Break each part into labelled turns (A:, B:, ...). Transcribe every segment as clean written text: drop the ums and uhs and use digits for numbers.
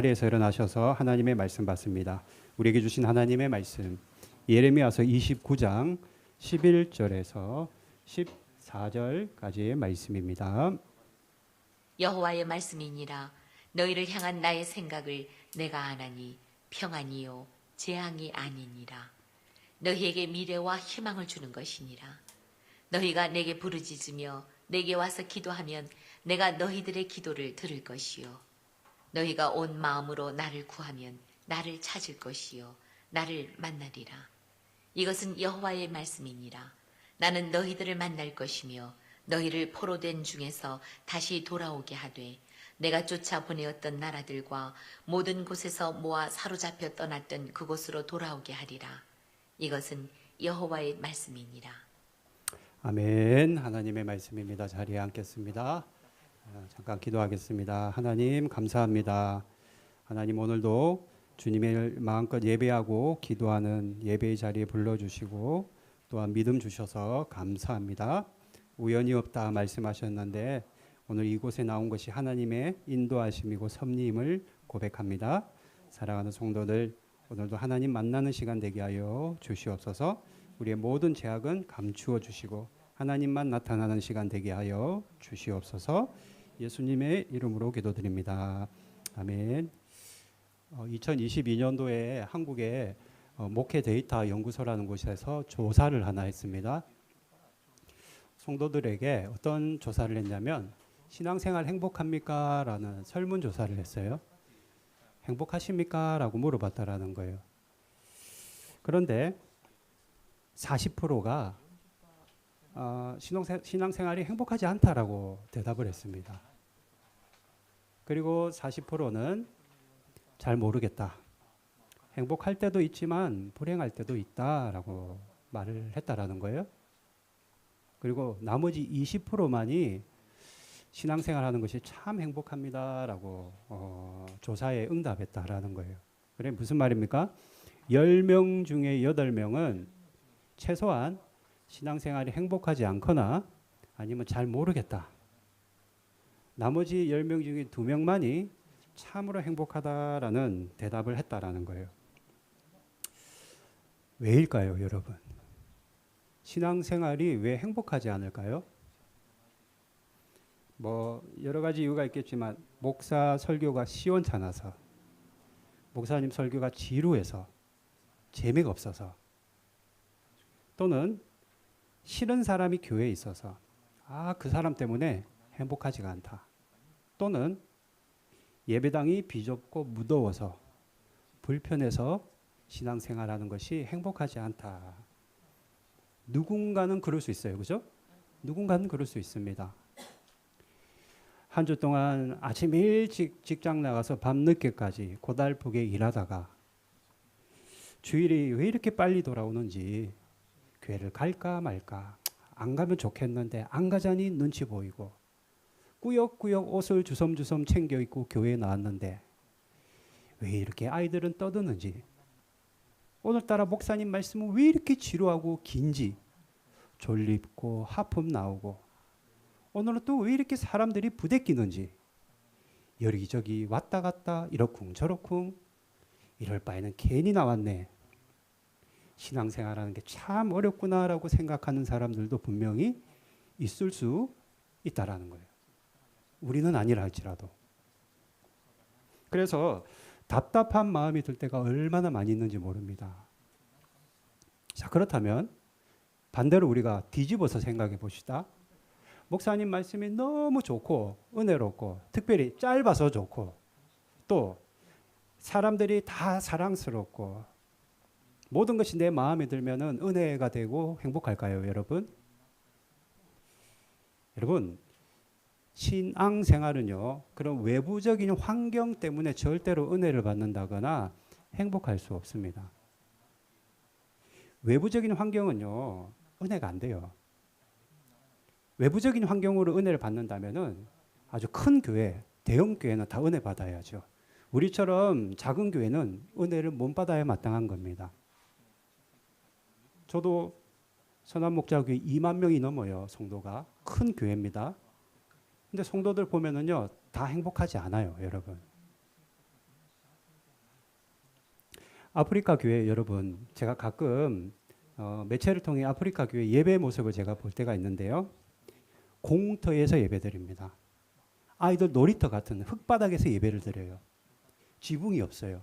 A: 자리에서 일어나셔서 하나님의 말씀 받습니다. 우리에게 주신 하나님의 말씀 예레미야서 29장 11절에서 14절까지의 말씀입니다.
B: 여호와의 말씀이니라. 너희를 향한 나의 생각을 내가 아나니 평안이요 재앙이 아니니라. 너희에게 미래와 희망을 주는 것이니라. 너희가 내게 부르짖으며 내게 와서 기도하면 내가 너희들의 기도를 들을 것이요 너희가 온 마음으로 나를 구하면 나를 찾을 것이요 나를 만나리라. 이것은 여호와의 말씀이니라. 나는 너희들을 만날 것이며 너희를 포로된 중에서 다시 돌아오게 하되 내가 쫓아 보내었던 나라들과 모든 곳에서 모아 사로잡혀 떠났던 그곳으로 돌아오게 하리라. 이것은 여호와의 말씀이니라.
A: 아멘. 하나님의 말씀입니다. 자리에 앉겠습니다. 잠깐 기도하겠습니다. 하나님 감사합니다. 하나님 오늘도 주님을 마음껏 예배하고 기도하는 예배의 자리에 불러주시고 또한 믿음 주셔서 감사합니다. 우연이 없다 말씀하셨는데 오늘 이곳에 나온 것이 하나님의 인도하심이고 섭리임을 고백합니다. 사랑하는 성도들, 오늘도 하나님 만나는 시간 되게 하여 주시옵소서. 우리의 모든 죄악은 감추어 주시고 하나님만 나타나는 시간 되게 하여 주시옵소서. 예수님의 이름으로 기도드립니다. 아멘. 2022년도에 한국의 목회 데이터 연구소라는 곳에서 조사를 하나 했습니다. 성도들에게 어떤 조사를 했냐면 신앙생활 행복합니까? 라는 설문조사를 했어요. 행복하십니까? 라고 물어봤다라는 거예요. 그런데 40%가 신앙생활이 행복하지 않다라고 대답을 했습니다. 그리고 40%는 잘 모르겠다. 행복할 때도 있지만 불행할 때도 있다라고 말을 했다라는 거예요. 그리고 나머지 20%만이 신앙생활하는 것이 참 행복합니다라고 조사에 응답했다라는 거예요. 그래 무슨 말입니까? 10명 중에 8명은 최소한 신앙생활이 행복하지 않거나 아니면 잘 모르겠다. 나머지 10명 중에 2명만이 참으로 행복하다라는 대답을 했다라는 거예요. 왜일까요, 여러분? 신앙생활이 왜 행복하지 않을까요? 뭐 여러 가지 이유가 있겠지만 목사 설교가 시원찮아서, 목사님 설교가 지루해서, 재미가 없어서, 또는 싫은 사람이 교회에 있어서 그 사람 때문에 행복하지가 않다. 또는 예배당이 비좁고 무더워서 불편해서 신앙생활하는 것이 행복하지 않다. 누군가는 그럴 수 있어요. 그죠? 누군가는 그럴 수 있습니다. 한 주 동안 아침 일찍 직장 나가서 밤늦게까지 고달프게 일하다가 주일이 왜 이렇게 빨리 돌아오는지 교회를 갈까 말까, 안 가면 좋겠는데 안 가자니 눈치 보이고 꾸역꾸역 옷을 주섬주섬 챙겨 입고 교회에 나왔는데 왜 이렇게 아이들은 떠드는지, 오늘따라 목사님 말씀은 왜 이렇게 지루하고 긴지, 졸립고 하품 나오고 오늘은 또 왜 이렇게 사람들이 부대끼는지, 여기저기 왔다 갔다 이러쿵 저러쿵, 이럴 바에는 괜히 나왔네. 신앙생활하는 게 참 어렵구나라고 생각하는 사람들도 분명히 있을 수 있다라는 거예요. 우리는 아니라 할지라도. 그래서 답답한 마음이 들 때가 얼마나 많이 있는지 모릅니다. 자, 그렇다면 반대로 우리가 뒤집어서 생각해 봅시다. 목사님 말씀이 너무 좋고 은혜롭고 특별히 짧아서 좋고 또 사람들이 다 사랑스럽고 모든 것이 내 마음에 들면은 은혜가 되고 행복할까요, 여러분? 여러분, 신앙생활은요, 그런 외부적인 환경 때문에 절대로 은혜를 받는다거나 행복할 수 없습니다. 외부적인 환경은요, 은혜가 안 돼요. 외부적인 환경으로 은혜를 받는다면은 아주 큰 교회, 대형 교회는 다 은혜 받아야죠. 우리처럼 작은 교회는 은혜를 못 받아야 마땅한 겁니다. 저도 선한목자교회 2만 명이 넘어요. 성도가. 큰 교회입니다. 근데 성도들 보면은요, 다 행복하지 않아요, 여러분. 아프리카 교회 여러분, 제가 가끔 매체를 통해 아프리카 교회 예배 모습을 제가 볼 때가 있는데요. 공터에서 예배드립니다. 아이들 놀이터 같은 흙바닥에서 예배를 드려요. 지붕이 없어요.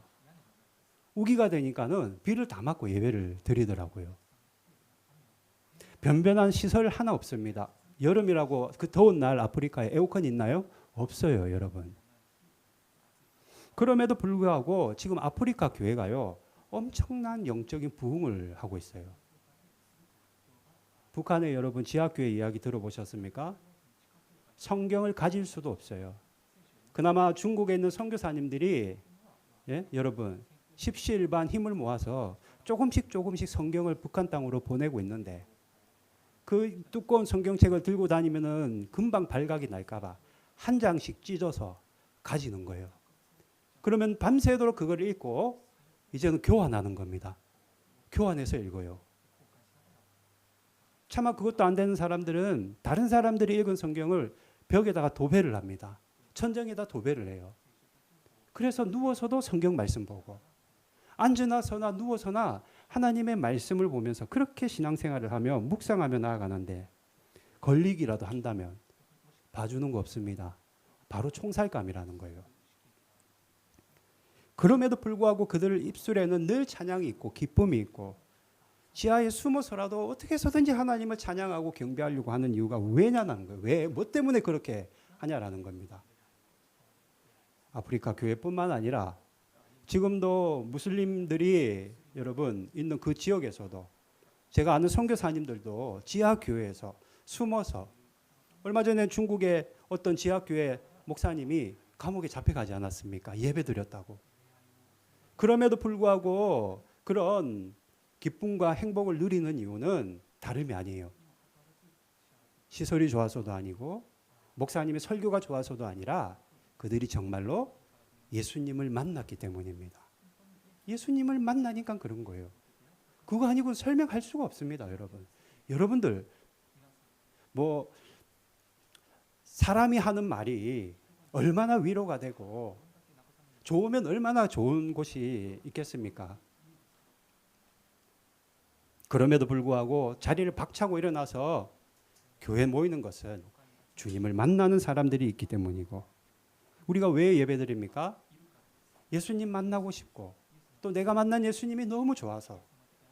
A: 우기가 되니까는 비를 다 맞고 예배를 드리더라고요. 변변한 시설 하나 없습니다. 여름이라고 그 더운 날 아프리카에 에어컨 있나요? 없어요, 여러분. 그럼에도 불구하고 지금 아프리카 교회가요, 엄청난 영적인 부흥을 하고 있어요. 북한의 여러분 지하교회 이야기 들어보셨습니까? 성경을 가질 수도 없어요. 그나마 중국에 있는 선교사님들이 여러분 십시일반 힘을 모아서 조금씩 성경을 북한 땅으로 보내고 있는데 그 두꺼운 성경책을 들고 다니면은 금방 발각이 날까봐 한 장씩 찢어서 가지는 거예요. 그러면 밤새도록 그걸 읽고 이제는 교환하는 겁니다. 교환해서 읽어요. 차마 그것도 안 되는 사람들은 다른 사람들이 읽은 성경을 벽에다가 도배를 합니다. 천정에다 도배를 해요. 그래서 누워서도 성경 말씀 보고 앉으나 서나 누워서나 하나님의 말씀을 보면서 그렇게 신앙생활을 하며 묵상하며 나아가는데 걸리기라도 한다면 봐주는 거 없습니다. 바로 총살감이라는 거예요. 그럼에도 불구하고 그들 입술에는 늘 찬양이 있고 기쁨이 있고 지하에 숨어서라도 어떻게 해서든지 하나님을 찬양하고 경배하려고 하는 이유가 왜냐는 거예요. 왜? 뭐 때문에 그렇게 하냐라는 겁니다. 아프리카 교회뿐만 아니라 지금도 무슬림들이 여러분 있는 그 지역에서도 제가 아는 선교사님들도 지하교회에서 숨어서 얼마 전에 중국의 어떤 지하교회 목사님이 감옥에 잡혀가지 않았습니까? 예배드렸다고. 그럼에도 불구하고 그런 기쁨과 행복을 누리는 이유는 다름이 아니에요. 시설이 좋아서도 아니고 목사님의 설교가 좋아서도 아니라 그들이 정말로 예수님을 만났기 때문입니다. 예수님을 만나니까 그런 거예요. 그거 아니고 설명할 수가 없습니다, 여러분. 여러분들 뭐 사람이 하는 말이 얼마나 위로가 되고 좋으면 얼마나 좋은 곳이 있겠습니까? 그럼에도 불구하고 자리를 박차고 일어나서 교회 모이는 것은 주님을 만나는 사람들이 있기 때문이고 우리가 왜 예배드립니까? 예수님 만나고 싶고 또 내가 만난 예수님이 너무 좋아서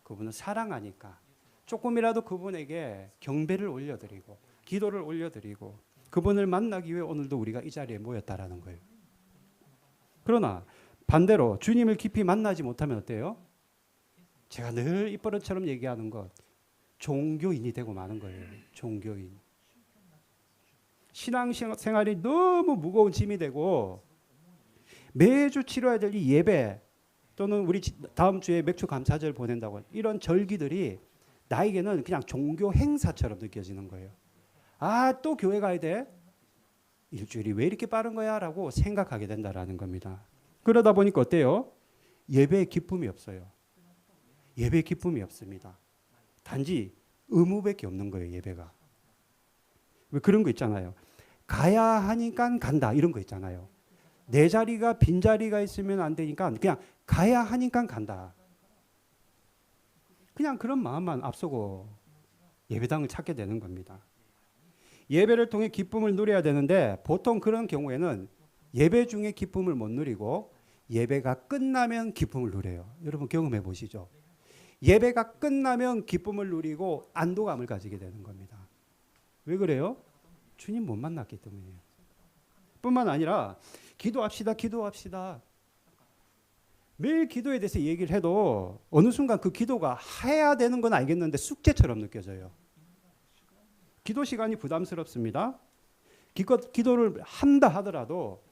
A: 그분을 사랑하니까 조금이라도 그분에게 경배를 올려드리고 기도를 올려드리고 그분을 만나기 위해 오늘도 우리가 이 자리에 모였다라는 거예요. 그러나 반대로 주님을 깊이 만나지 못하면 어때요? 제가 늘 입버릇처럼 얘기하는 것 종교인이 되고 마는 거예요. 종교인. 신앙생활이 너무 무거운 짐이 되고 매주 치러야 될 이 예배 또는 우리 다음 주에 맥주 감사절 보낸다고 이런 절기들이 나에게는 그냥 종교 행사처럼 느껴지는 거예요. 아, 또 교회 가야 돼? 일주일이 왜 이렇게 빠른 거야? 라고 생각하게 된다라는 겁니다. 그러다 보니까 어때요? 예배에 기쁨이 없어요. 예배에 기쁨이 없습니다. 단지 의무밖에 없는 거예요, 예배가. 왜 그런 거 있잖아요. 가야 하니까 간다 이런 거 있잖아요. 내 자리가 빈자리가 있으면 안 되니까 그냥 가야 하니까 간다. 그냥 그런 마음만 앞서고 예배당을 찾게 되는 겁니다. 예배를 통해 기쁨을 누려야 되는데 보통 그런 경우에는 예배 중에 기쁨을 못 누리고 예배가 끝나면 기쁨을 누려요. 여러분 경험해 보시죠. 예배가 끝나면 기쁨을 누리고 안도감을 가지게 되는 겁니다. 왜 그래요? 주님 못 만났기 때문이에요. 뿐만 아니라 기도합시다. 매일 기도에 대해서 얘기를 해도 어느 순간 그 기도가 해야 되는 건 알겠는데 숙제처럼 느껴져요. 기도 시간이 부담스럽습니다. 기도를 한다 하더라도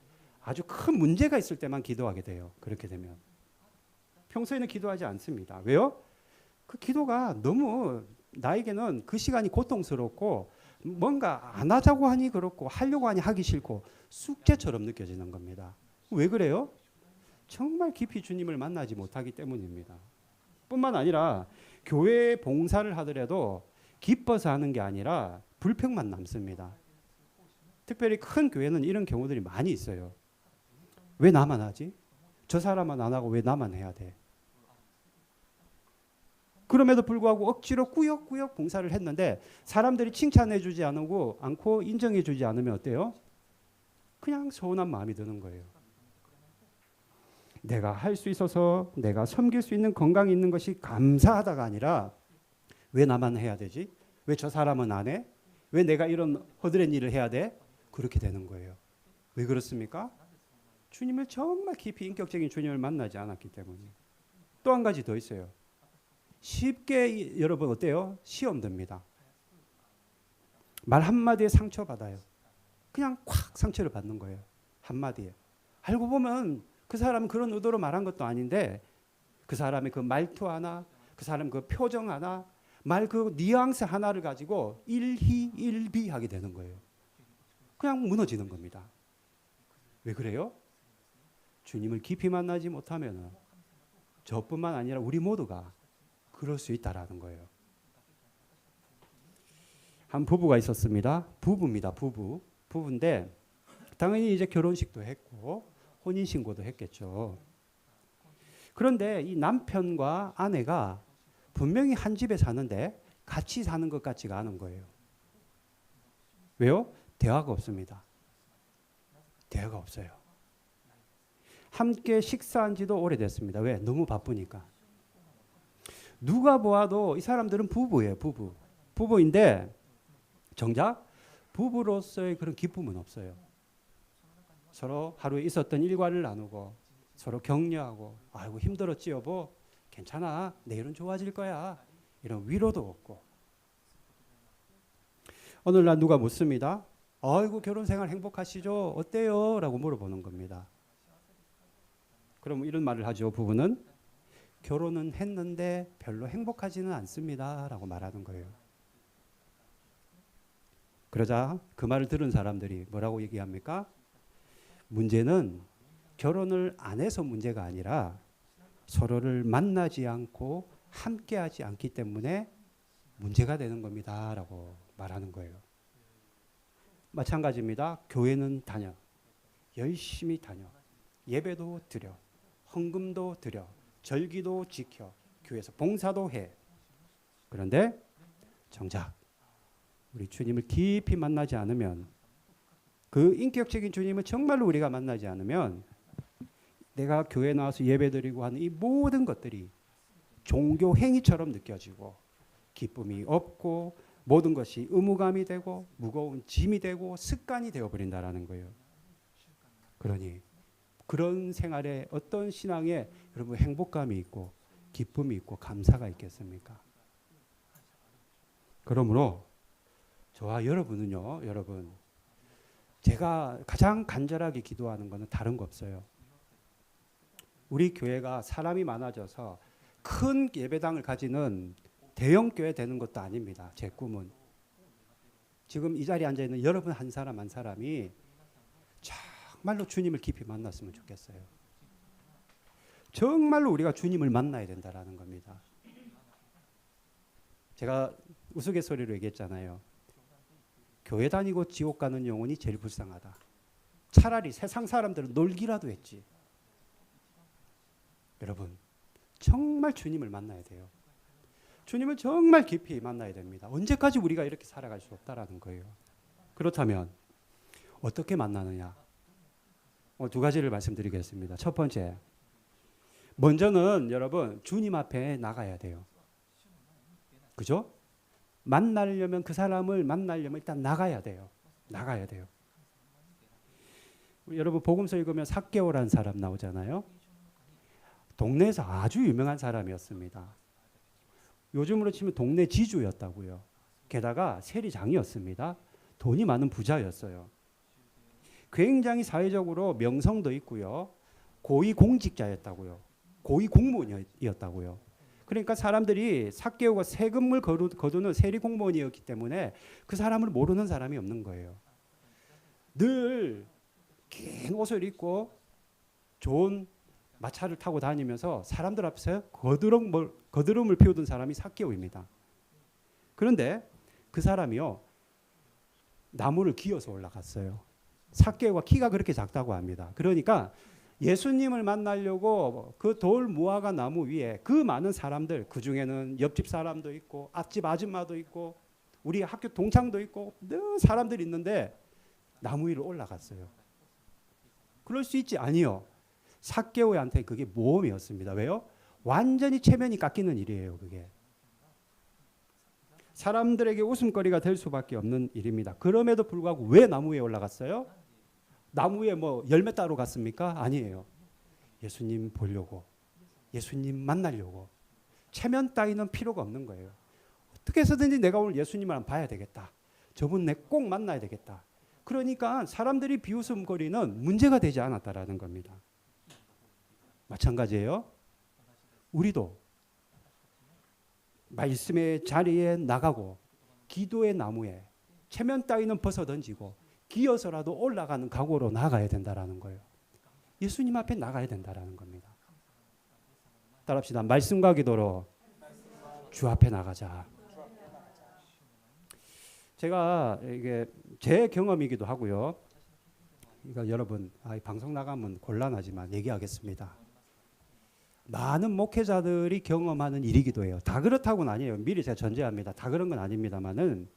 A: 아주 큰 문제가 있을 때만 기도하게 돼요. 그렇게 되면. 평소에는 기도하지 않습니다. 왜요? 그 기도가 너무 나에게는 그 시간이 고통스럽고 뭔가 안 하자고 하니 그렇고 하려고 하니 하기 싫고 숙제처럼 느껴지는 겁니다. 왜 그래요? 정말 깊이 주님을 만나지 못하기 때문입니다. 뿐만 아니라 교회 봉사를 하더라도 기뻐서 하는 게 아니라 불평만 남습니다. 특별히 큰 교회는 이런 경우들이 많이 있어요. 왜 나만 하지? 저 사람은 안 하고 왜 나만 해야 돼? 그럼에도 불구하고 억지로 꾸역꾸역 봉사를 했는데 사람들이 칭찬해 주지 않고 인정해 주지 않으면 어때요? 그냥 서운한 마음이 드는 거예요. 내가 할 수 있어서 내가 섬길 수 있는 건강이 있는 것이 감사하다가 아니라 왜 나만 해야 되지? 왜 저 사람은 안 해? 왜 내가 이런 허드렛 일을 해야 돼? 그렇게 되는 거예요. 왜 그렇습니까? 주님을 정말 깊이 인격적인 주님을 만나지 않았기 때문에. 또 한 가지 더 있어요. 쉽게 여러분 어때요? 시험 듭니다. 말 한마디에 상처받아요. 그냥 콱 상처를 받는 거예요. 한마디에. 알고 보면 그 사람은 그런 의도로 말한 것도 아닌데 그 사람의 그 말투 하나, 그 사람 그 표정 하나, 말 그 뉘앙스 하나를 가지고 일희일비하게 되는 거예요. 그냥 무너지는 겁니다. 왜 그래요? 주님을 깊이 만나지 못하면 저뿐만 아니라 우리 모두가 그럴 수 있다라는 거예요. 한 부부가 있었습니다. 부부입니다. 부부인데 당연히 이제 결혼식도 했고 혼인신고도 했겠죠. 그런데 이 남편과 아내가 분명히 한 집에 사는데 같이 사는 것 같지가 않은 거예요. 왜요? 대화가 없습니다. 대화가 없어요. 함께 식사한 지도 오래됐습니다. 왜? 너무 바쁘니까. 누가 보아도 이 사람들은 부부예요. 부부인데 정작 부부로서의 그런 기쁨은 없어요. 서로 하루에 있었던 일과를 나누고 서로 격려하고 아이고 힘들었지 여보 괜찮아 내일은 좋아질 거야 이런 위로도 없고 어느 날 누가 묻습니다. 아이고 결혼 생활 행복하시죠? 어때요? 라고 물어보는 겁니다. 그럼 이런 말을 하죠. 부부는 결혼은 했는데 별로 행복하지는 않습니다 라고 말하는 거예요. 그러자 그 말을 들은 사람들이 뭐라고 얘기합니까? 문제는 결혼을 안 해서 문제가 아니라 서로를 만나지 않고 함께하지 않기 때문에 문제가 되는 겁니다 라고 말하는 거예요. 마찬가지입니다. 교회는 다녀. 열심히 다녀. 예배도 드려. 헌금도 드려. 절기도 지켜. 교회에서 봉사도 해. 그런데 정작 우리 주님을 깊이 만나지 않으면 그 인격적인 주님을 정말로 우리가 만나지 않으면 내가 교회 나와서 예배드리고 하는 이 모든 것들이 종교 행위처럼 느껴지고 기쁨이 없고 모든 것이 의무감이 되고 무거운 짐이 되고 습관이 되어버린다라는 거예요. 그러니 그런 생활에 어떤 신앙에 여러분 행복감이 있고 기쁨이 있고 감사가 있겠습니까? 그러므로 저와 여러분은요. 여러분 제가 가장 간절하게 기도하는 것은 다른 거 없어요. 우리 교회가 사람이 많아져서 큰 예배당을 가지는 대형 교회 되는 것도 아닙니다. 제 꿈은. 지금 이 자리에 앉아있는 여러분 한 사람 한 사람이 정말로 주님을 깊이 만났으면 좋겠어요. 정말로 우리가 주님을 만나야 된다라는 겁니다. 제가 우스갯소리로 얘기했잖아요. 교회 다니고 지옥 가는 영혼이 제일 불쌍하다. 차라리 세상 사람들은 놀기라도 했지. 여러분 정말 주님을 만나야 돼요. 주님을 정말 깊이 만나야 됩니다. 언제까지 우리가 이렇게 살아갈 수 없다라는 거예요. 그렇다면 어떻게 만나느냐? 두 가지를 말씀드리겠습니다. 첫 번째, 먼저는 여러분 주님 앞에 나가야 돼요. 그죠? 만나려면 그 사람을 만나려면 일단 나가야 돼요. 나가야 돼요. 여러분 복음서 읽으면 삭개오라는 사람 나오잖아요. 동네에서 아주 유명한 사람이었습니다. 요즘으로 치면 동네 지주였다고요. 게다가 세리장이었습니다. 돈이 많은 부자였어요. 굉장히 사회적으로 명성도 있고요. 고위공직자였다고요. 고위공무원이었다고요. 그러니까 사람들이 삭개오가 세금을 거두는 세리공무원이었기 때문에 그 사람을 모르는 사람이 없는 거예요. 늘 긴 옷을 입고 좋은 마차를 타고 다니면서 사람들 앞에서 거드름을 피우던 사람이 삭개오입니다. 그런데 그 사람이요. 나무를 기어서 올라갔어요. 삭개오가 키가 그렇게 작다고 합니다. 그러니까 예수님을 만나려고 그 돌 무화과 나무 위에 그 많은 사람들, 그 중에는 옆집 사람도 있고 앞집 아줌마도 있고 우리 학교 동창도 있고 늘 사람들이 있는데 나무 위로 올라갔어요. 그럴 수 있지? 아니요. 삭개오한테 그게 모험이었습니다. 왜요? 완전히 체면이 깎이는 일이에요. 그게. 사람들에게 웃음거리가 될 수밖에 없는 일입니다. 그럼에도 불구하고 왜 나무 위에 올라갔어요? 나무 위에 뭐 열매 따러 갔습니까? 아니에요. 예수님 보려고, 예수님 만나려고. 체면 따위는 필요가 없는 거예요. 어떻게 해서든지 내가 오늘 예수님을 한번 봐야 되겠다. 저분 내 꼭 만나야 되겠다. 그러니까 사람들이 비웃음거리는 문제가 되지 않았다라는 겁니다. 마찬가지예요. 우리도 말씀의 자리에 나가고 기도의 나무에 체면 따위는 벗어던지고 기어서라도 올라가는 각오로 나가야 된다라는 거예요. 예수님 앞에 나가야 된다라는 겁니다. 따라합시다. 말씀과 기도로 주 앞에 나가자. 제가 이게 제 경험이기도 하고요. 그러니까 여러분 방송 나가면 곤란하지만 얘기하겠습니다. 많은 목회자들이 경험하는 일이기도 해요. 다 그렇다고는 아니에요. 미리 제가 전제합니다. 다 그런 건 아닙니다만은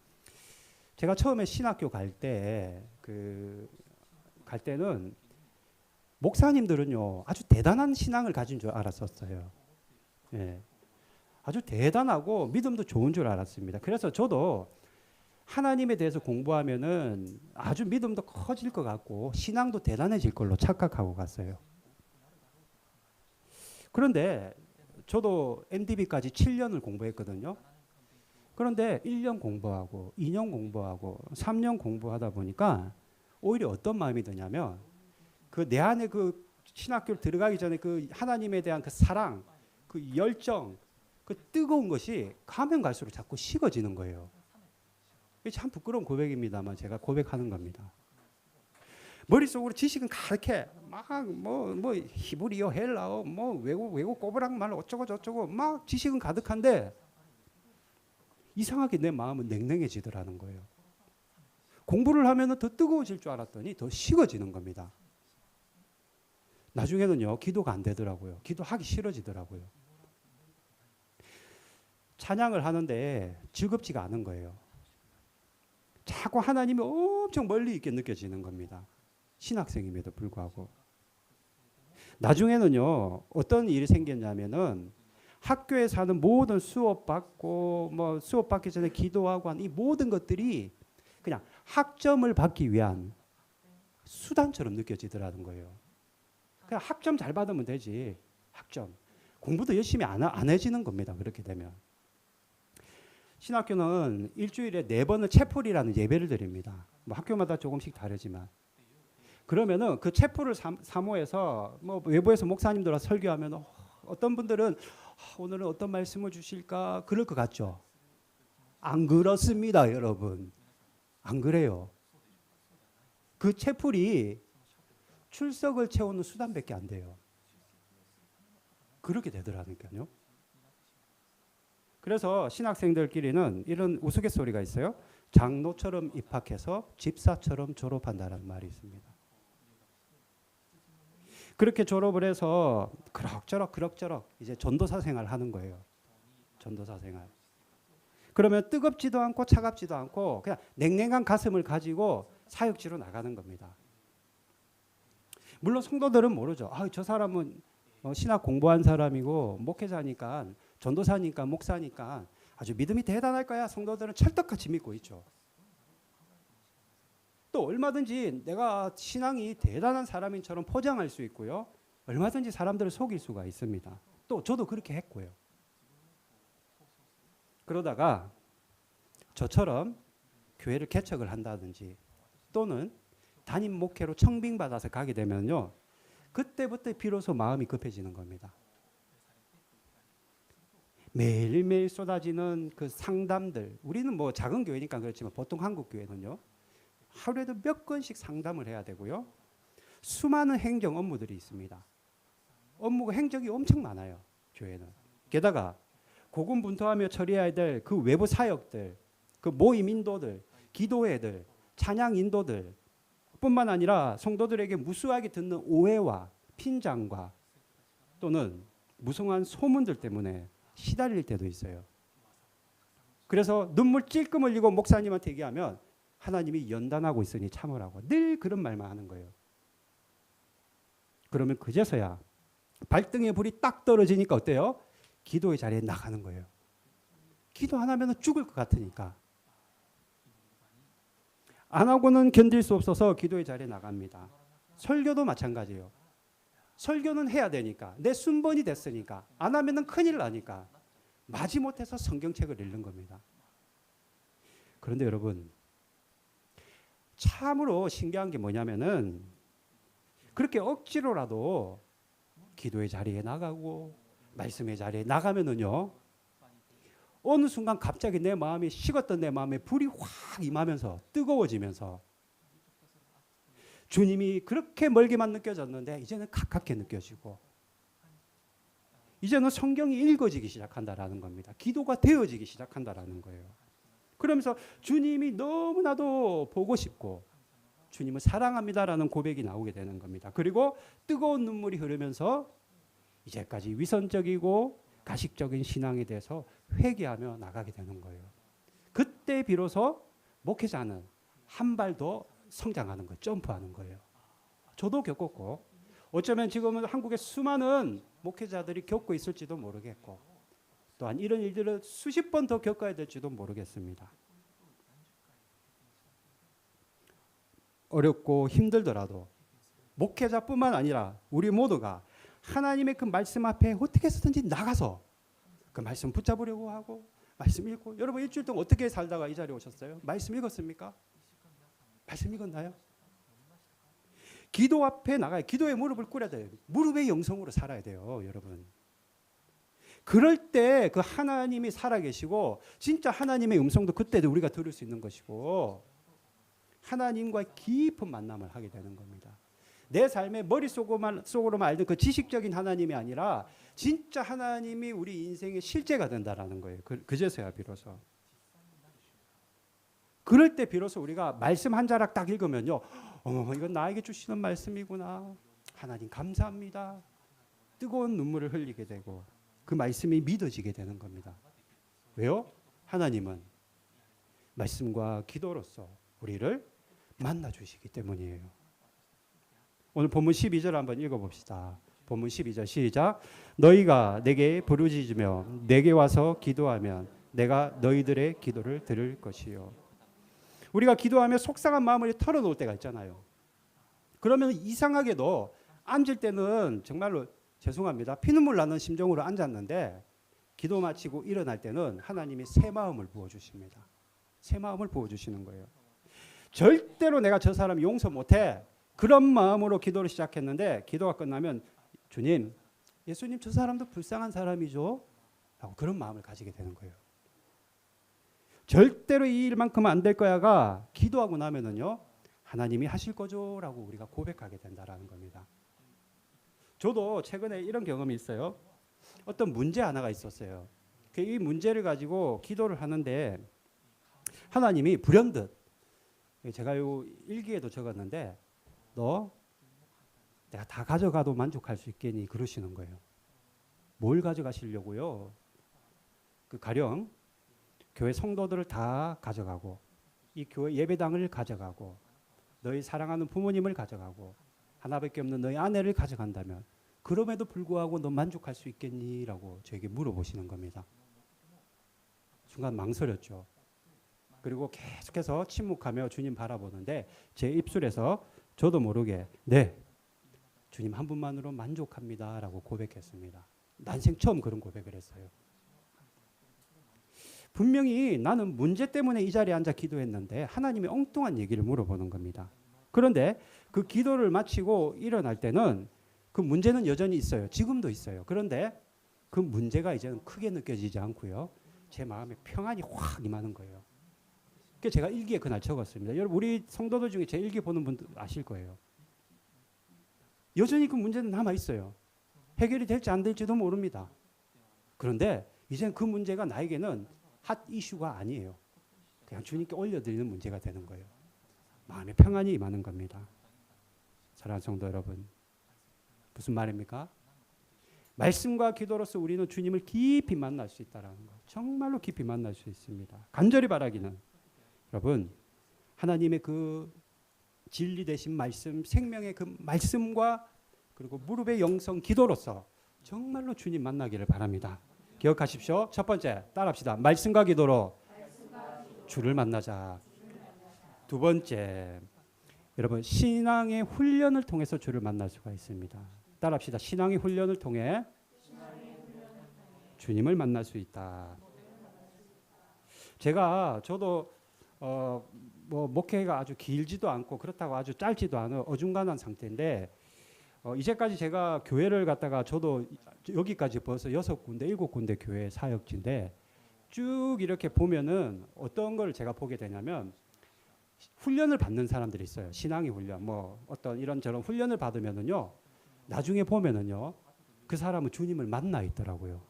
A: 제가 처음에 신학교 갈 때는 목사님들은요 아주 대단한 신앙을 가진 줄 알았었어요. 예, 아주 대단하고 믿음도 좋은 줄 알았습니다. 그래서 저도 하나님에 대해서 공부하면은 아주 믿음도 커질 것 같고 신앙도 대단해질 걸로 착각하고 갔어요. 그런데 저도 MDB까지 7년을 공부했거든요. 그런데 1년 공부하고 2년 공부하고 3년 공부하다 보니까 오히려 어떤 마음이 드냐면 그 내 안에 그 신학교를 들어가기 전에 그 하나님에 대한 그 사랑, 그 열정, 그 뜨거운 것이 가면 갈수록 자꾸 식어지는 거예요. 이게 참 부끄러운 고백입니다만 제가 고백하는 겁니다. 머릿속으로 지식은 가득해. 막 뭐 히브리어, 헬라어, 뭐 외국 꼬부랑말 어쩌고 저쩌고 막 지식은 가득한데 이상하게 내 마음은 냉랭해지더라는 거예요. 공부를 하면은 더 뜨거워질 줄 알았더니 더 식어지는 겁니다. 나중에는요 기도가 안 되더라고요. 기도하기 싫어지더라고요. 찬양을 하는데 즐겁지가 않은 거예요. 자꾸 하나님이 엄청 멀리 있게 느껴지는 겁니다. 신학생임에도 불구하고. 나중에는요 어떤 일이 생겼냐면은 학교에서 하는 모든 수업 받고 뭐 수업 받기 전에 기도하고 하는 이 모든 것들이 그냥 학점을 받기 위한 수단처럼 느껴지더라는 거예요. 그냥 학점 잘 받으면 되지. 학점. 공부도 열심히 안 해지는 겁니다. 그렇게 되면. 신학교는 일주일에 4번을 채플이라는 예배를 드립니다. 뭐 학교마다 조금씩 다르지만. 그러면은 그 채플을 사모해서 뭐 외부에서 목사님들 와 설교하면 어떤 분들은 오늘은 어떤 말씀을 주실까 그럴 것 같죠. 안 그렇습니다, 여러분. 안 그래요. 그 채플이 출석을 채우는 수단밖에 안 돼요. 그렇게 되더라니까요. 그래서 신학생들끼리는 이런 우스갯소리가 있어요. 장로처럼 입학해서 집사처럼 졸업한다는 말이 있습니다. 그렇게 졸업을 해서 그럭저럭 이제 전도사 생활을 하는 거예요. 전도사 생활. 그러면 뜨겁지도 않고 차갑지도 않고 그냥 냉랭한 가슴을 가지고 사역지로 나가는 겁니다. 물론 성도들은 모르죠. 저 사람은 신학 공부한 사람이고 목회자니까 전도사니까 목사니까 아주 믿음이 대단할 거야. 성도들은 찰떡같이 믿고 있죠. 또 얼마든지 내가 신앙이 대단한 사람인처럼 포장할 수 있고요. 얼마든지 사람들을 속일 수가 있습니다. 또 저도 그렇게 했고요. 그러다가 저처럼 교회를 개척을 한다든지 또는 담임 목회로 청빙받아서 가게 되면요. 그때부터 비로소 마음이 급해지는 겁니다. 매일매일 쏟아지는 그 상담들. 우리는 뭐 작은 교회니까 그렇지만 보통 한국 교회는요. 하루에도 몇 건씩 상담을 해야 되고요. 수많은 행정 업무들이 있습니다. 업무가 행정이 엄청 많아요. 교회는. 게다가 고군분투하며 처리해야 될 그 외부 사역들, 그 모임 인도들, 기도회들, 찬양 인도들 뿐만 아니라 성도들에게 무수하게 듣는 오해와 핀잔과 또는 무성한 소문들 때문에 시달릴 때도 있어요. 그래서 눈물 찔끔 흘리고 목사님한테 얘기하면 하나님이 연단하고 있으니 참으라고 늘 그런 말만 하는 거예요. 그러면 그제서야 발등에 불이 딱 떨어지니까 어때요? 기도의 자리에 나가는 거예요. 기도 안 하면 죽을 것 같으니까. 안 하고는 견딜 수 없어서 기도의 자리에 나갑니다. 설교도 마찬가지예요. 설교는 해야 되니까. 내 순번이 됐으니까. 안 하면 큰일 나니까. 마지못해서 성경책을 읽는 겁니다. 그런데 여러분, 참으로 신기한 게 뭐냐면은 그렇게 억지로라도 기도의 자리에 나가고 말씀의 자리에 나가면은요, 어느 순간 갑자기 내 마음이 식었던 내 마음에 불이 확 임하면서 뜨거워지면서 주님이 그렇게 멀게만 느껴졌는데 이제는 가깝게 느껴지고 이제는 성경이 읽어지기 시작한다라는 겁니다. 기도가 되어지기 시작한다라는 거예요. 그러면서 주님이 너무나도 보고 싶고 주님을 사랑합니다라는 고백이 나오게 되는 겁니다. 그리고 뜨거운 눈물이 흐르면서 이제까지 위선적이고 가식적인 신앙에 대해서 회개하며 나가게 되는 거예요. 그때 비로소 목회자는 한 발 더 성장하는 거예요. 점프하는 거예요. 저도 겪었고 어쩌면 지금은 한국의 수많은 목회자들이 겪고 있을지도 모르겠고 또한 이런 일들을 수십 번 더 겪어야 될지도 모르겠습니다. 어렵고 힘들더라도 목회자뿐만 아니라 우리 모두가 하나님의 그 말씀 앞에 어떻게 해서든지 나가서 그 말씀 붙잡으려고 하고 말씀 읽고 여러분 일주일 동안 어떻게 살다가 이 자리에 오셨어요? 말씀 읽었습니까? 말씀 읽었나요? 기도 앞에 나가야 기도에 무릎을 꿇어야 돼요. 무릎의 영성으로 살아야 돼요, 여러분. 그럴 때 그 하나님이 살아계시고 진짜 하나님의 음성도 그때도 우리가 들을 수 있는 것이고 하나님과의 깊은 만남을 하게 되는 겁니다. 내 삶의 머릿속으로만 알던 그 지식적인 하나님이 아니라 진짜 하나님이 우리 인생의 실제가 된다라는 거예요. 그제서야 비로소. 그럴 때 비로소 우리가 말씀 한 자락 딱 읽으면요. 이건 나에게 주시는 말씀이구나. 하나님 감사합니다. 뜨거운 눈물을 흘리게 되고 그 말씀이 믿어지게 되는 겁니다. 왜요? 하나님은 말씀과 기도로서 우리를 만나 주시기 때문이에요. 오늘 본문 12절 한번 읽어봅시다. 본문 12절 시작. 너희가 내게 부르짖으며 내게 와서 기도하면 내가 너희들의 기도를 들을 것이요. 우리가 기도하며 속상한 마음을 털어놓을 때가 있잖아요. 그러면 이상하게도 앉을 때는 정말로 죄송합니다. 피눈물 나는 심정으로 앉았는데 기도 마치고 일어날 때는 하나님이 새 마음을 부어주십니다. 새 마음을 부어주시는 거예요. 절대로 내가 저 사람 용서 못해. 그런 마음으로 기도를 시작했는데 기도가 끝나면 주님, 예수님 저 사람도 불쌍한 사람이죠. 라고 그런 마음을 가지게 되는 거예요. 절대로 이 일만큼은 안 될 거야가 기도하고 나면은요. 하나님이 하실 거죠. 라고 우리가 고백하게 된다라는 겁니다. 저도 최근에 이런 경험이 있어요. 어떤 문제 하나가 있었어요. 이 문제를 가지고 기도를 하는데 하나님이 불현듯 제가 요 일기에도 적었는데 너 내가 다 가져가도 만족할 수 있겠니? 그러시는 거예요. 뭘 가져가시려고요? 그 가령 교회 성도들을 다 가져가고 이 교회 예배당을 가져가고 너희 사랑하는 부모님을 가져가고 하나밖에 없는 너희 아내를 가져간다면 그럼에도 불구하고 너 만족할 수 있겠니? 라고 저에게 물어보시는 겁니다. 순간 망설였죠. 그리고 계속해서 침묵하며 주님 바라보는데 제 입술에서 저도 모르게 네, 주님 한 분만으로 만족합니다. 라고 고백했습니다. 난생 처음 그런 고백을 했어요. 분명히 나는 문제 때문에 이 자리에 앉아 기도했는데 하나님이 엉뚱한 얘기를 물어보는 겁니다. 그런데 그 기도를 마치고 일어날 때는 그 문제는 여전히 있어요. 지금도 있어요. 그런데 그 문제가 이제는 크게 느껴지지 않고요. 제 마음에 평안이 확 임하는 거예요. 그래서 제가 일기에 그날 적었습니다. 여러분 우리 성도들 중에 제 일기 보는 분들 아실 거예요. 여전히 그 문제는 남아 있어요. 해결이 될지 안 될지도 모릅니다. 그런데 이제는 그 문제가 나에게는 핫 이슈가 아니에요. 그냥 주님께 올려드리는 문제가 되는 거예요. 마음의 평안이 임하는 겁니다. 사랑하는 성도 여러분, 무슨 말입니까? 말씀과 기도로서 우리는 주님을 깊이 만날 수 있다라는 거. 정말로 깊이 만날 수 있습니다. 간절히 바라기는 여러분 하나님의 그 진리 되신 말씀, 생명의 그 말씀과 그리고 무릎의 영성 기도로서 정말로 주님 만나기를 바랍니다. 기억하십시오. 첫 번째 따라합시다. 말씀과 기도로 주를 만나자. 두 번째 여러분 신앙의 훈련을 통해서 주를 만날 수가 있습니다. 따라합시다. 신앙의 훈련을 통해 주님을 만날 수 있다. 저도 뭐 목회가 아주 길지도 않고 그렇다고 아주 짧지도 않은 어중간한 상태인데 이제까지 제가 교회를 갔다가 저도 여기까지 벌써 6군데 7군데 교회 사역지인데 쭉 이렇게 보면은 어떤 걸 제가 보게 되냐면 훈련을 받는 사람들이 있어요. 신앙의 훈련 뭐 어떤 이런저런 훈련을 받으면은요 나중에 보면은요 그 사람은 주님을 만나 있더라고요.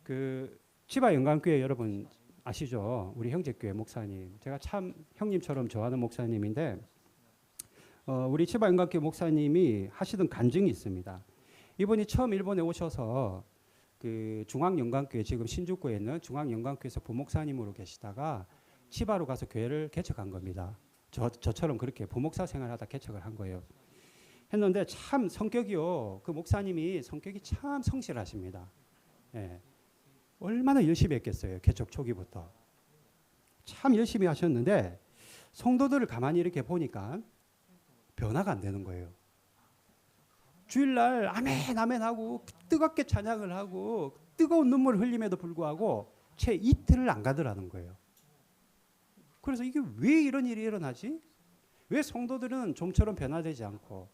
A: 그 치바 영광교회 여러분 아시죠? 우리 형제교회 목사님. 제가 참 형님처럼 좋아하는 목사님인데 우리 치바 영광교회 목사님이 하시던 간증이 있습니다. 이분이 처음 일본에 오셔서 그 중앙영광교회 지금 신주쿠에 있는 중앙영광교회에서 부목사님으로 계시다가 치바로 가서 교회를 개척한 겁니다. 저처럼 그렇게 부목사 생활하다 개척을 한 거예요. 했는데 참 성격이요. 그 목사님이 성격이 참 성실하십니다. 예. 얼마나 열심히 했겠어요. 개척 초기부터. 참 열심히 하셨는데 성도들을 가만히 이렇게 보니까 변화가 안 되는 거예요. 주일날 아멘 아멘 하고 뜨겁게 찬양을 하고 뜨거운 눈물을 흘림에도 불구하고 채 이틀을 안 가더라는 거예요. 그래서 이게 왜 이런 일이 일어나지? 왜 성도들은 좀처럼 변화되지 않고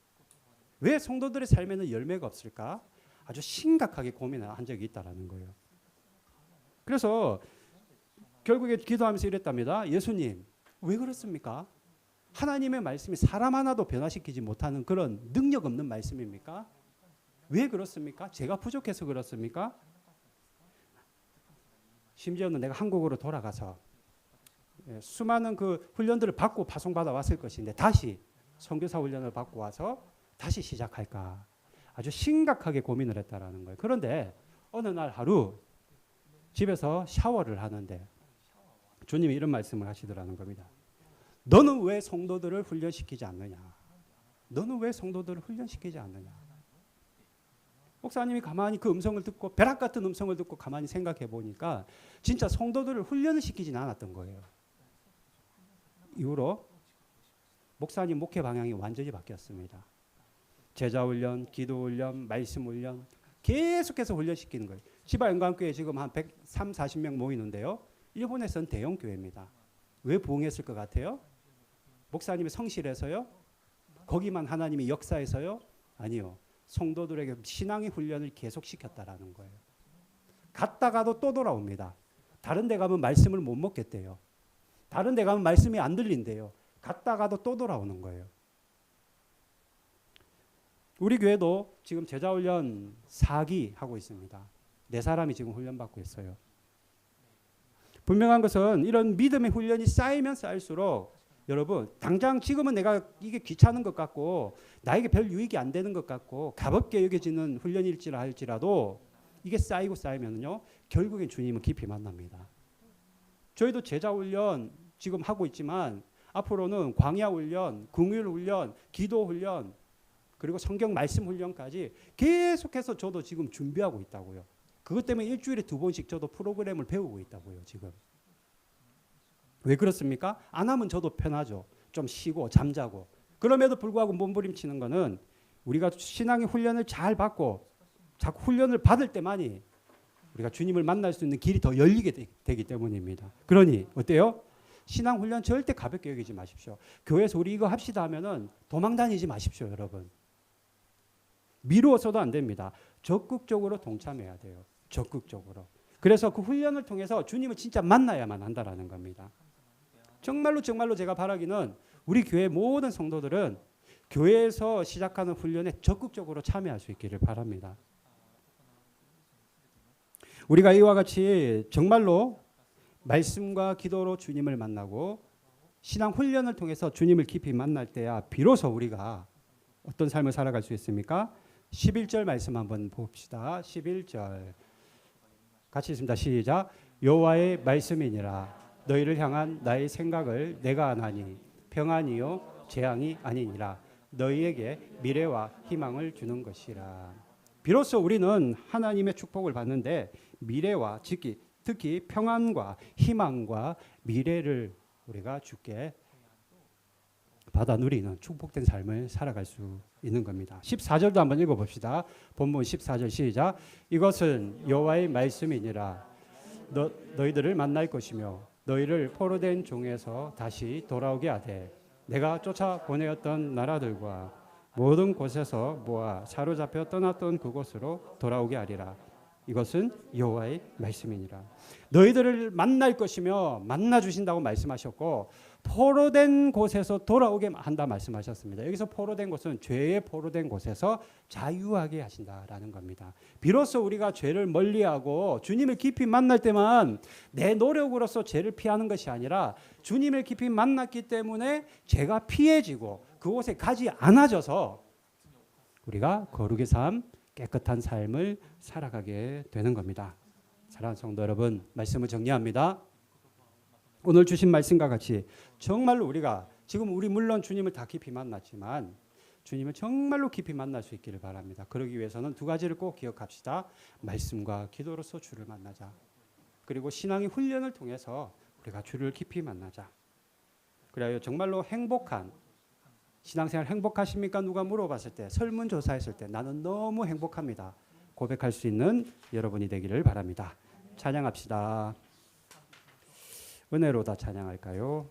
A: 왜 성도들의 삶에는 열매가 없을까? 아주 심각하게 고민을 한 적이 있다라는 거예요. 그래서 결국에 기도하면서 이랬답니다. 예수님, 왜 그렇습니까? 하나님의 말씀이 사람 하나도 변화시키지 못하는 그런 능력 없는 말씀입니까? 왜 그렇습니까? 제가 부족해서 그렇습니까? 심지어는 내가 한국으로 돌아가서 수많은 그 훈련들을 받고 파송받아 왔을 것인데 다시 선교사 훈련을 받고 와서 다시 시작할까? 아주 심각하게 고민을 했다라는 거예요. 그런데 어느 날 하루 집에서 샤워를 하는데 주님이 이런 말씀을 하시더라는 겁니다. 너는 왜 성도들을 훈련시키지 않느냐? 너는 왜 성도들을 훈련시키지 않느냐? 목사님이 가만히 그 음성을 듣고 벼락 같은 음성을 듣고 가만히 생각해 보니까 진짜 성도들을 훈련을 시키진 않았던 거예요. 이후로 목사님 목회 방향이 완전히 바뀌었습니다. 제자 훈련, 기도 훈련, 말씀 훈련 계속해서 훈련시키는 거예요. 치바 영광교회 지금 한 130~40명 모이는데요. 일본에서는 대형 교회입니다. 왜 부흥했을 것 같아요? 목사님이 성실해서요? 거기만 하나님이 역사해서요? 아니요. 성도들에게 신앙의 훈련을 계속 시켰다라는 거예요. 갔다가도 또 돌아옵니다. 다른 데 가면 말씀을 못 먹겠대요. 다른 데 가면 말씀이 안 들린대요. 갔다가도 또 돌아오는 거예요. 우리 교회도 지금 제자훈련 4기 하고 있습니다. 4사람이 지금 훈련받고 있어요. 분명한 것은 이런 믿음의 훈련이 쌓이면 쌓일수록 여러분 당장 지금은 내가 이게 귀찮은 것 같고 나에게 별 유익이 안 되는 것 같고 가볍게 여겨지는 훈련일지라 할지라도 이게 쌓이고 쌓이면요 결국엔 주님을 깊이 만납니다. 저희도 제자훈련 지금 하고 있지만 앞으로는 광야훈련, 긍휼훈련, 기도훈련 그리고 성경 말씀 훈련까지 계속해서 저도 지금 준비하고 있다고요. 그것 때문에 일주일에 2번씩 저도 프로그램을 배우고 있다고요. 지금. 왜 그렇습니까? 안 하면 저도 편하죠. 좀 쉬고 잠자고. 그럼에도 불구하고 몸부림치는 거는 우리가 신앙의 훈련을 잘 받고 자꾸 훈련을 받을 때만이 우리가 주님을 만날 수 있는 길이 더 열리게 되기 때문입니다. 그러니 어때요? 신앙 훈련 절대 가볍게 여기지 마십시오. 교회에서 우리 이거 합시다 하면은 도망 다니지 마십시오, 여러분. 미루어서도 안 됩니다. 적극적으로 동참해야 돼요. 적극적으로. 그래서 그 훈련을 통해서 주님을 진짜 만나야만 한다라는 겁니다. 정말로 제가 바라기는 우리 교회 모든 성도들은 교회에서 시작하는 훈련에 적극적으로 참여할 수 있기를 바랍니다. 우리가 이와 같이 정말로 말씀과 기도로 주님을 만나고 신앙 훈련을 통해서 주님을 깊이 만날 때야 비로소 우리가 어떤 삶을 살아갈 수 있습니까? 11절 말씀 한번 봅시다. 11절 같이 있습니다. 시작. 여호와의 말씀이니라 너희를 향한 나의 생각을 내가 아나니 평안이요 재앙이 아니니라 너희에게 미래와 희망을 주는 것이라. 비로소 우리는 하나님의 축복을 받는데 미래와 특히 평안과 희망과 미래를 우리가 주께 받아 누리는 축복된 삶을 살아갈 수 있는 겁니다. 14절도 한번 읽어봅시다. 본문 14절 시작. 이것은 여호와의 말씀이니라 너희들을 만날 것이며 너희를 포로된 종에서 다시 돌아오게 하되 내가 쫓아 보내었던 나라들과 모든 곳에서 모아 사로잡혀 떠났던 그곳으로 돌아오게 하리라. 이것은 여호와의 말씀이니라. 너희들을 만날 것이며 만나 주신다고 말씀하셨고 포로된 곳에서 돌아오게 한다 말씀하셨습니다. 여기서 포로된 곳은 죄에 포로된 곳에서 자유하게 하신다라는 겁니다. 비로소 우리가 죄를 멀리하고 주님을 깊이 만날 때만 내 노력으로서 죄를 피하는 것이 아니라 주님을 깊이 만났기 때문에 죄가 피해지고 그곳에 가지 않아져서 우리가 거룩의 삶, 깨끗한 삶을 살아가게 되는 겁니다. 사랑하는 성도 여러분, 말씀을 정리합니다. 오늘 주신 말씀과 같이 정말로 우리가 지금 우리 물론 주님을 다 깊이 만났지만 주님을 정말로 깊이 만날 수 있기를 바랍니다. 그러기 위해서는 두 가지를 꼭 기억합시다. 말씀과 기도로서 주를 만나자. 그리고 신앙의 훈련을 통해서 우리가 주를 깊이 만나자. 그래야 정말로 행복한 신앙생활 행복하십니까? 누가 물어봤을 때 설문조사했을 때 나는 너무 행복합니다. 고백할 수 있는 여러분이 되기를 바랍니다. 찬양합시다. 은혜로 다 찬양할까요?